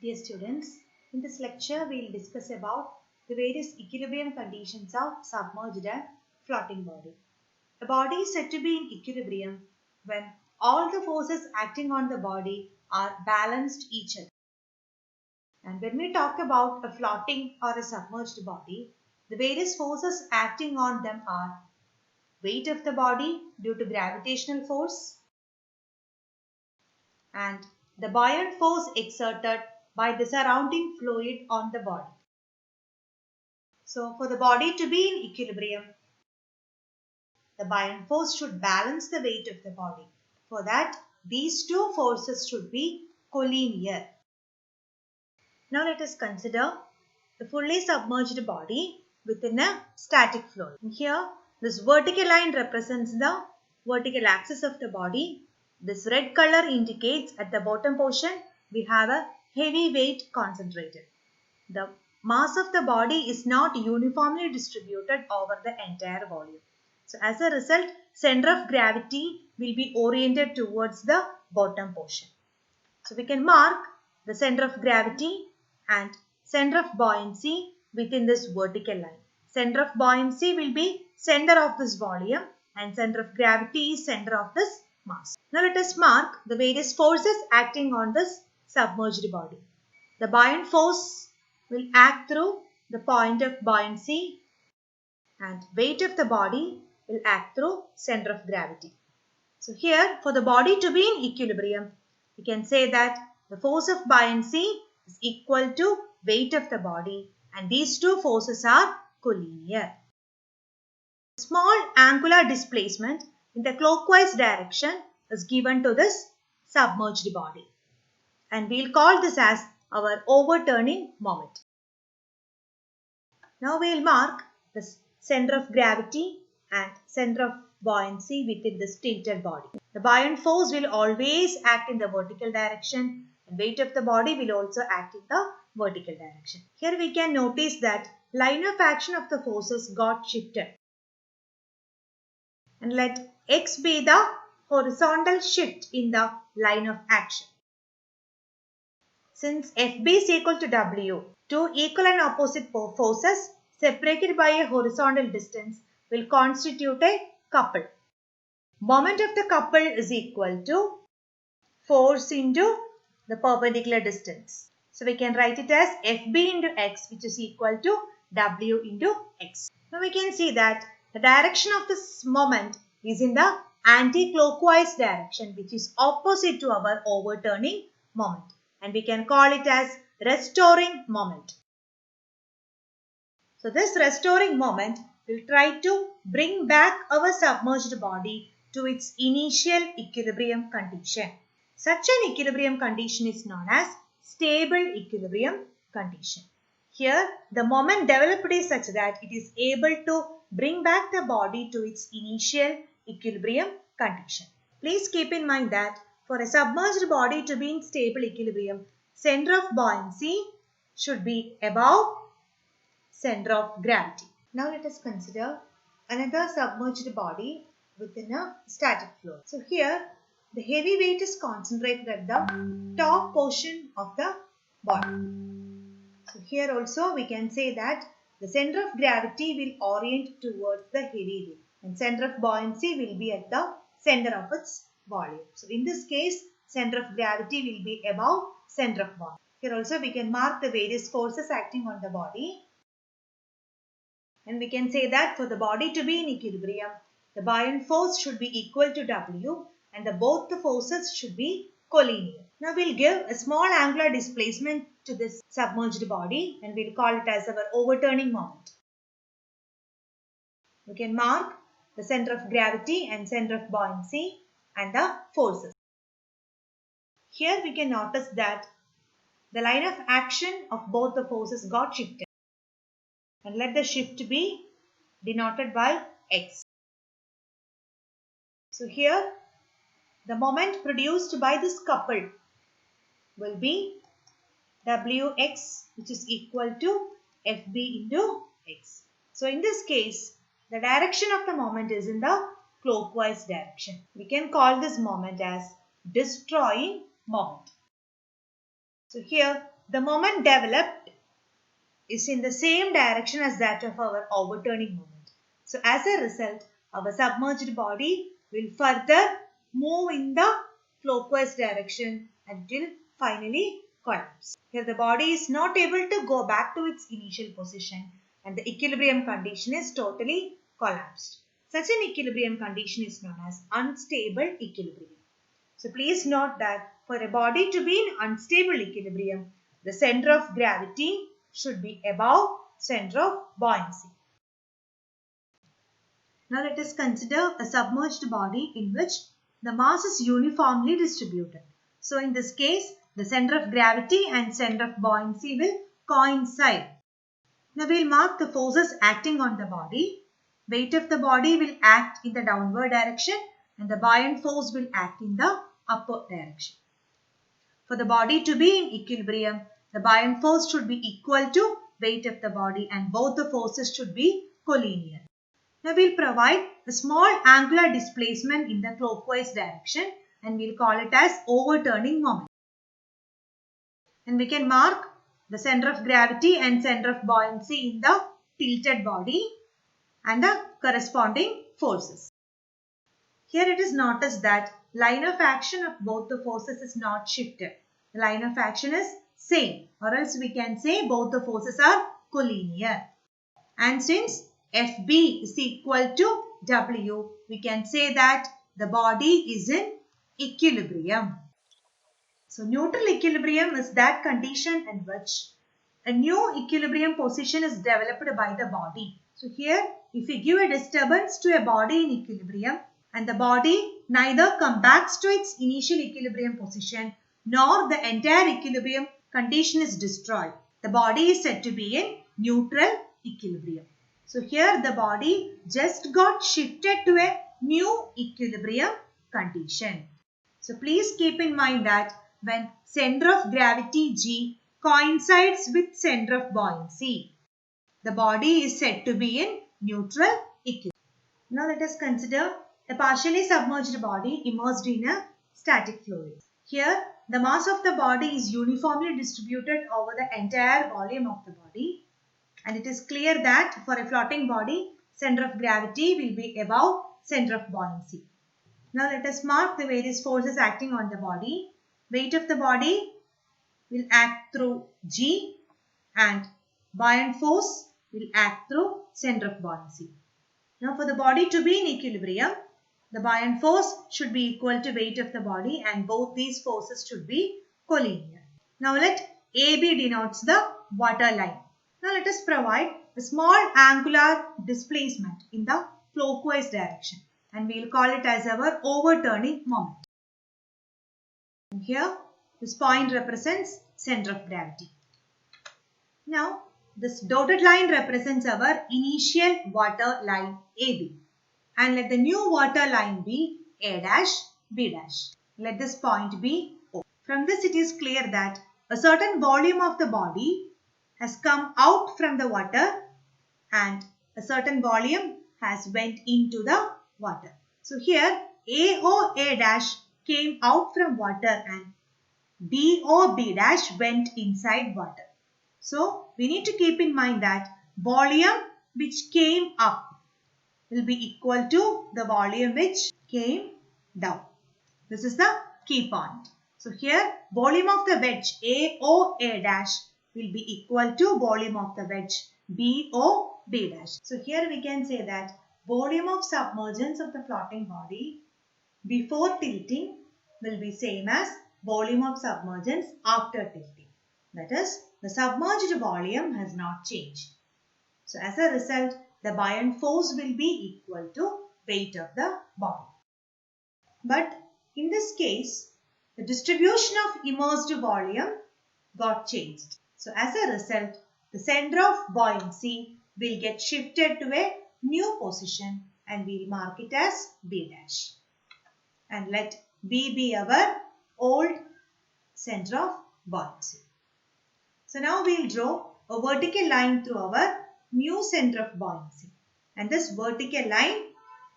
Dear students, in this lecture we will discuss about the various equilibrium conditions of submerged and floating body. A body is said to be in equilibrium when all the forces acting on the body are balanced each other. And when we talk about a floating or a submerged body, the various forces acting on them are weight of the body due to gravitational force and the buoyant force exerted by the surrounding fluid on the body. So for the body to be in equilibrium, the buoyant force should balance the weight of the body. For that, these two forces should be collinear. Now let us consider the fully submerged body within a static fluid. Here, this vertical line represents the vertical axis of the body. This red color indicates at the bottom portion we have a heavy weight concentrated. The mass of the body is not uniformly distributed over the entire volume. So as a result, center of gravity will be oriented towards the bottom portion. So we can mark the center of gravity and center of buoyancy within this vertical line. Center of buoyancy will be center of this volume and center of gravity is center of this mass. Now let us mark the various forces acting on this submerged body. The buoyant force will act through the point of buoyancy and weight of the body will act through center of gravity. So here for the body to be in equilibrium, we can say that the force of buoyancy is equal to weight of the body and these two forces are collinear. Small angular displacement in the clockwise direction is given to this submerged body and we will call this as our overturning moment. Now we will mark the center of gravity and center of buoyancy within this tilted body. The buoyant force will always act in the vertical direction and weight of the body will also act in the vertical direction. Here we can notice that line of action of the forces got shifted. And let x be the horizontal shift in the line of action. Since FB is equal to W, two equal and opposite forces separated by a horizontal distance will constitute a couple. Moment of the couple is equal to force into the perpendicular distance. So we can write it as FB into x, which is equal to W into x. Now we can see that the direction of this moment is in the anti-clockwise direction, which is opposite to our overturning moment. And we can call it as restoring moment. So this restoring moment will try to bring back our submerged body to its initial equilibrium condition. Such an equilibrium condition is known as stable equilibrium condition. Here the moment developed is such that it is able to bring back the body to its initial equilibrium condition. Please keep in mind that for a submerged body to be in stable equilibrium, center of buoyancy should be above center of gravity. Now let us consider another submerged body within a static fluid. So here the heavy weight is concentrated at the top portion of the body. So here also we can say that the center of gravity will orient towards the heavy weight and center of buoyancy will be at the center of its volume. So in this case, center of gravity will be above center of buoyancy. Here also we can mark the various forces acting on the body. And we can say that for the body to be in equilibrium, the buoyant force should be equal to W and both the forces should be collinear. Now we'll give a small angular displacement to this submerged body and we'll call it as our overturning moment. We can mark the center of gravity and center of buoyancy and the forces. Here we can notice that the line of action of both the forces got shifted. And let the shift be denoted by x. So here the moment produced by this couple will be Wx, which is equal to Fb into x. So in this case, the direction of the moment is in the clockwise direction. We can call this moment as destroying moment. So here the moment developed is in the same direction as that of our overturning moment. So as a result, our submerged body will further move in the clockwise direction until finally collapse. Here the body is not able to go back to its initial position and the equilibrium condition is totally collapsed. Such an equilibrium condition is known as unstable equilibrium. So please note that for a body to be in unstable equilibrium, the center of gravity should be above center of buoyancy. Now let us consider a submerged body in which the mass is uniformly distributed. So in this case, the center of gravity and center of buoyancy will coincide. Now we will mark the forces acting on the body. Weight of the body will act in the downward direction and the buoyant force will act in the upward direction. For the body to be in equilibrium, the buoyant force should be equal to weight of the body and both the forces should be collinear. Now we will provide a small angular displacement in the clockwise direction and we will call it as overturning moment. And we can mark the center of gravity and center of buoyancy in the tilted body and the corresponding forces. Here it is noticed that line of action of both the forces is not shifted. The line of action is same, or else we can say both the forces are collinear. And since FB is equal to W, we can say that the body is in equilibrium. So neutral equilibrium is that condition in which a new equilibrium position is developed by the body. So here if we give a disturbance to a body in equilibrium and the body neither comes back to its initial equilibrium position nor the entire equilibrium condition is destroyed, the body is said to be in neutral equilibrium. So here the body just got shifted to a new equilibrium condition. So please keep in mind that when center of gravity G coincides with center of buoyancy, the body is said to be in neutral equilibrium. Now let us consider a partially submerged body immersed in a static fluid. Here the mass of the body is uniformly distributed over the entire volume of the body. And it is clear that for a floating body, center of gravity will be above center of buoyancy. Now let us mark the various forces acting on the body. Weight of the body will act through G and buoyant force will act through center of buoyancy. Now for the body to be in equilibrium, the buoyant force should be equal to weight of the body and both these forces should be collinear. Now let AB denotes the water line. Now let us provide a small angular displacement in the clockwise direction and we will call it as our overturning moment. And here this point represents center of gravity. Now this dotted line represents our initial water line AB and let the new water line be A dash B dash. Let this point be O. From this it is clear that a certain volume of the body has come out from the water and a certain volume has went into the water. So here AOA dash came out from water and BOB dash went inside water. So we need to keep in mind that volume which came up will be equal to the volume which came down. This is the key point. So here volume of the wedge AOA dash will be equal to volume of the wedge BOB dash. So here we can say that volume of submergence of the floating body before tilting will be same as volume of submergence after tilting. That is, the submerged volume has not changed. So as a result, the buoyant force will be equal to weight of the body. But in this case, the distribution of immersed volume got changed. So as a result, the center of buoyancy will get shifted to a new position and we will mark it as B dash. And let B be our old center of buoyancy. So now we will draw a vertical line through our new center of buoyancy. And this vertical line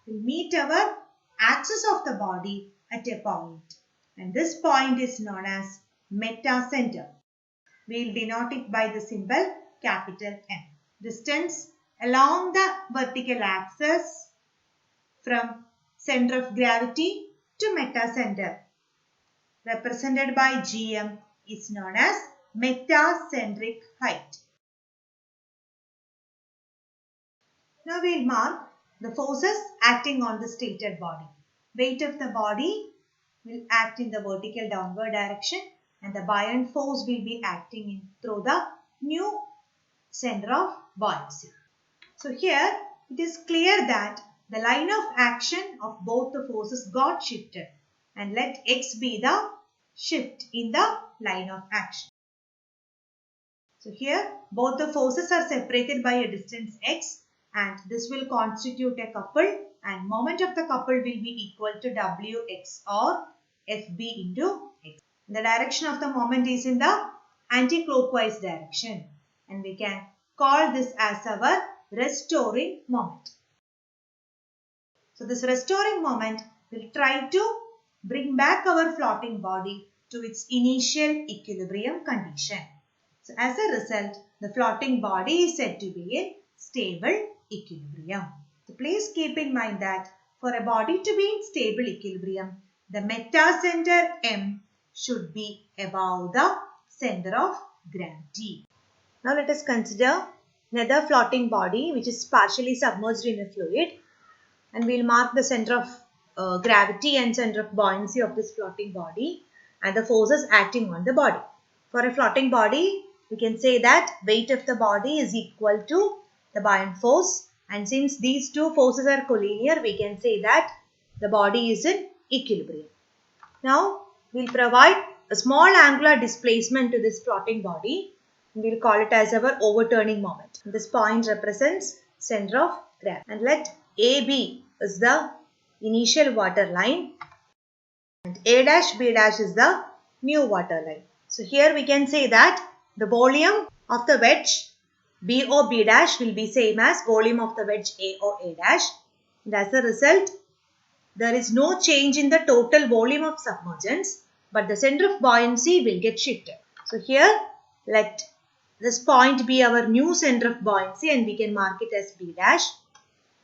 will meet our axis of the body at a point. And this point is known as metacenter. We will denote it by the symbol capital M. Distance along the vertical axis from center of gravity to metacenter, represented by GM, is known as metacentric height. Now we will mark the forces acting on the stated body. Weight of the body will act in the vertical downward direction, and the buoyant force will be acting through the new center of buoyancy. So here it is clear that the line of action of both the forces got shifted, and let x be the shift in the line of action. So here both the forces are separated by a distance x, and this will constitute a couple, and moment of the couple will be equal to Wx or Fb into x. The direction of the moment is in the anti-clockwise direction, and we can call this as our restoring moment. So this restoring moment will try to bring back our floating body to its initial equilibrium condition. So as a result, the floating body is said to be in stable equilibrium. So please keep in mind that for a body to be in stable equilibrium, the metacenter M should be above the center of gravity. Now let us consider another floating body which is partially submerged in a fluid, and we will mark the center of gravity and center of buoyancy of this floating body and the forces acting on the body. For a floating body, we can say that weight of the body is equal to the buoyant force, and since these two forces are collinear, we can say that the body is in equilibrium. Now we will provide a small angular displacement to this floating body. We will call it as our overturning moment. This point represents center of gravity, and let AB is the initial water line and A dash B dash is the new water line. So here we can say that the volume of the wedge BOB dash will be same as volume of the wedge AOA dash, and as a result there is no change in the total volume of submergence, but the center of buoyancy will get shifted. So here let this point be our new center of buoyancy, and we can mark it as B dash,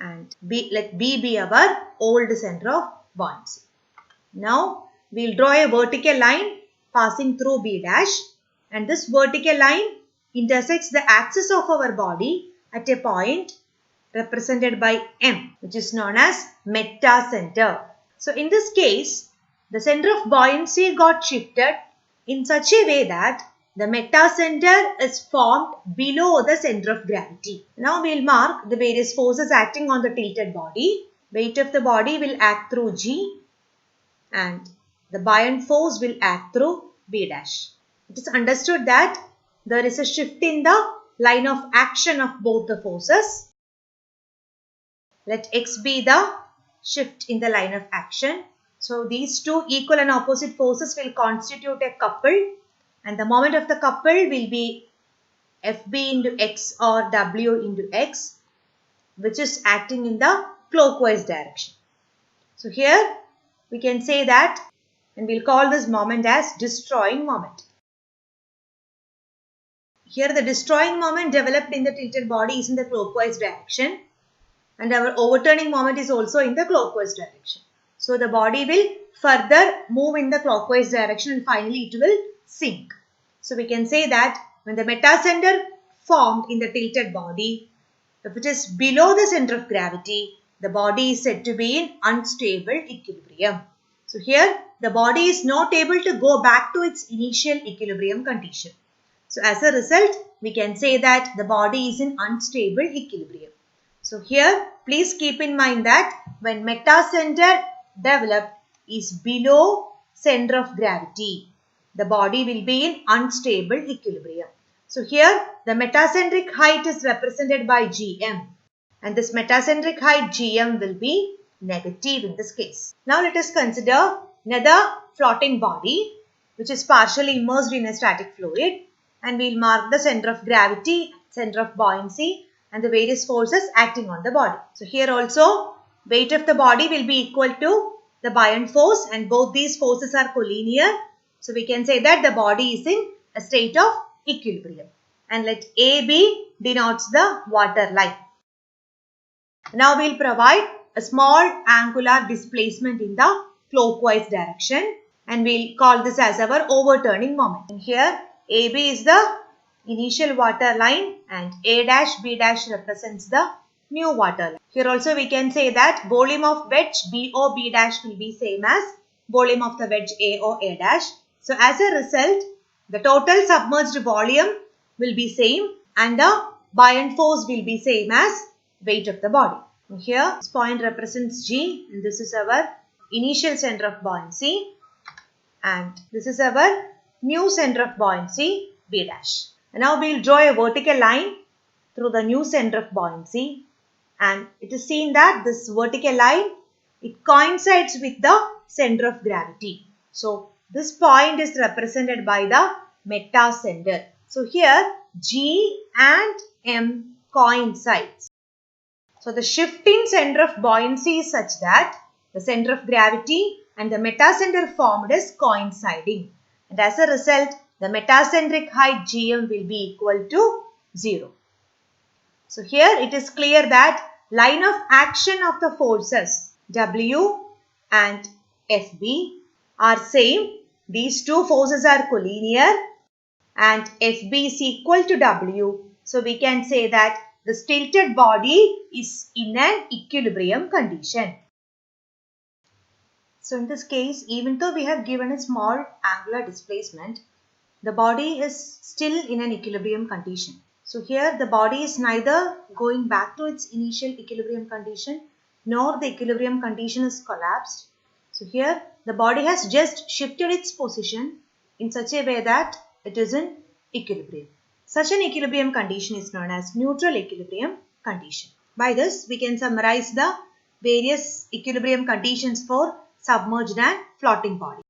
and let B be our old center of buoyancy. Now we will draw a vertical line passing through B dash, and this vertical line intersects the axis of our body at a point represented by M, which is known as metacenter. So in this case, the center of buoyancy got shifted in such a way that the metacenter is formed below the center of gravity. Now we will mark the various forces acting on the tilted body. Weight of the body will act through G, and the buoyant force will act through B dash. It is understood that there is a shift in the line of action of both the forces. Let X be the shift in the line of action. So these two equal and opposite forces will constitute a couple, and the moment of the couple will be Fb into X or W into X, which is acting in the clockwise direction. So here we can say that, and we'll call this moment as destroying moment. Here the destroying moment developed in the tilted body is in the clockwise direction, and our overturning moment is also in the clockwise direction. So the body will further move in the clockwise direction, and finally it will sink. So we can say that when the metacenter formed in the tilted body, if it is below the center of gravity, the body is said to be in unstable equilibrium. So here the body is not able to go back to its initial equilibrium condition. So as a result, we can say that the body is in unstable equilibrium. So here please keep in mind that when metacenter developed is below center of gravity, the body will be in unstable equilibrium. So here the metacentric height is represented by Gm, and this metacentric height Gm will be negative in this case. Now let us consider another floating body which is partially immersed in a static fluid, and we will mark the center of gravity, center of buoyancy, and the various forces acting on the body. So here also weight of the body will be equal to the buoyant force, and both these forces are collinear. So we can say that the body is in a state of equilibrium. And let AB denotes the water line. Now we'll provide a small angular displacement in the clockwise direction and we'll call this as our overturning moment. And here AB is the initial water line and A dash B dash represents the new water line. Here also we can say that volume of wedge BO B dash will be same as volume of the wedge AO A dash. So as a result, the total submerged volume will be same and the buoyant force will be same as weight of the body. Here this point represents G and this is our initial center of buoyancy and this is our new center of buoyancy B dash. And now we will draw a vertical line through the new center of buoyancy and it is seen that this vertical line, it coincides with the center of gravity. So this point is represented by the metacenter. So here G and M coincides. So the shift in center of buoyancy is such that the center of gravity and the metacenter formed is coinciding. And as a result, the metacentric height Gm will be equal to 0. So here it is clear that line of action of the forces W and Fb are same. These two forces are collinear and Fb is equal to W. So we can say that the tilted body is in an equilibrium condition. So in this case, even though we have given a small angular displacement, the body is still in an equilibrium condition. So here the body is neither going back to its initial equilibrium condition nor the equilibrium condition is collapsed. So here the body has just shifted its position in such a way that it is in equilibrium. Such an equilibrium condition is known as neutral equilibrium condition. By this we can summarize the various equilibrium conditions for submerged and floating body.